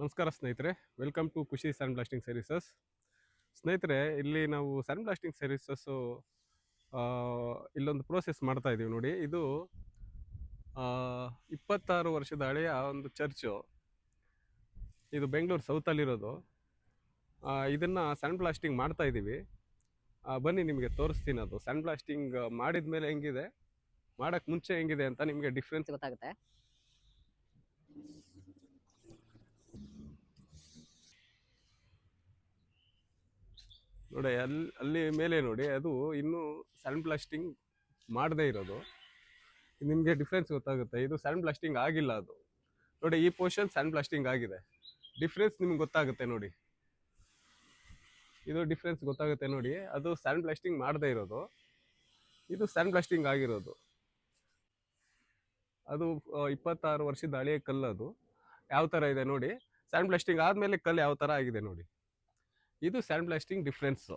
ನಮಸ್ಕಾರ ಸ್ನೇಹಿತರೆ, welcome to ಖುಷಿ ಸ್ಯಾಂಡ್ ಬ್ಲಾಸ್ಟಿಂಗ್ ಸರ್ವಿಸಸ್. ಸ್ನೇಹಿತರೆ, ಇಲ್ಲಿ ನಾವು ಸ್ಯಾಂಡ್ ಬ್ಲಾಸ್ಟಿಂಗ್ ಸರ್ವಿಸಸ್ಸು ಇಲ್ಲೊಂದು ಪ್ರೋಸೆಸ್ ಮಾಡ್ತಾ ಇದ್ದೀವಿ ನೋಡಿ. ಇದು 26 ವರ್ಷದ ಹಳೆಯ ಒಂದು ಚರ್ಚು. ಇದು ಬೆಂಗಳೂರು ಸೌತಲ್ಲಿರೋದು. ಇದನ್ನು ಸ್ಯಾಂಡ್ ಬ್ಲಾಸ್ಟಿಂಗ್ ಮಾಡ್ತಾ ಇದ್ದೀವಿ. ಬನ್ನಿ ನಿಮಗೆ ತೋರಿಸ್ತೀನಿ. ಅದು ಸ್ಯಾಂಡ್ ಬ್ಲಾಸ್ಟಿಂಗ್ ಮಾಡಿದ ಮೇಲೆ ಹೆಂಗಿದೆ, ಮಾಡೋಕ್ಕೆ ಮುಂಚೆ ಹೆಂಗಿದೆ ಅಂತ ನಿಮಗೆ ಡಿಫ್ರೆನ್ಸ್ ಗೊತ್ತಾಗುತ್ತೆ. ನೋಡಿ, ಅಲ್ಲಿ ಮೇಲೆ ನೋಡಿ, ಅದು ಇನ್ನೂ ಸ್ಯಾಂಡ್ ಬ್ಲಾಸ್ಟಿಂಗ್ ಮಾಡದೇ ಇರೋದು. ನಿಮಗೆ ಡಿಫ್ರೆನ್ಸ್ ಗೊತ್ತಾಗುತ್ತೆ. ಇದು ಸ್ಯಾಂಡ್ ಬ್ಲಾಸ್ಟಿಂಗ್ ಆಗಿಲ್ಲ. ಅದು ನೋಡಿ, ಈ ಪೋರ್ಷನ್ ಸ್ಯಾಂಡ್ ಬ್ಲಾಸ್ಟಿಂಗ್ ಆಗಿದೆ. ಡಿಫ್ರೆನ್ಸ್ ನಿಮ್ಗೆ ಗೊತ್ತಾಗುತ್ತೆ ನೋಡಿ. ಇದು ಡಿಫ್ರೆನ್ಸ್ ಗೊತ್ತಾಗುತ್ತೆ ನೋಡಿ. ಅದು ಸ್ಯಾಂಡ್ ಬ್ಲಾಸ್ಟಿಂಗ್ ಮಾಡದೇ ಇರೋದು, ಇದು ಸ್ಯಾಂಡ್ ಬ್ಲಾಸ್ಟಿಂಗ್ ಆಗಿರೋದು. ಅದು 26 ವರ್ಷದ ಹಳೆಯ ಕಲ್ಲು. ಅದು ಯಾವ ಥರ ಇದೆ ನೋಡಿ. ಸ್ಯಾಂಡ್ ಬ್ಲಾಸ್ಟಿಂಗ್ ಆದಮೇಲೆ ಕಲ್ಲು ಯಾವ ಥರ ಆಗಿದೆ ನೋಡಿ. ಇದು ಸ್ಯಾಂಡ್ ಬ್ಲಾಸ್ಟಿಂಗ್ ಡಿಫ್ರೆನ್ಸು.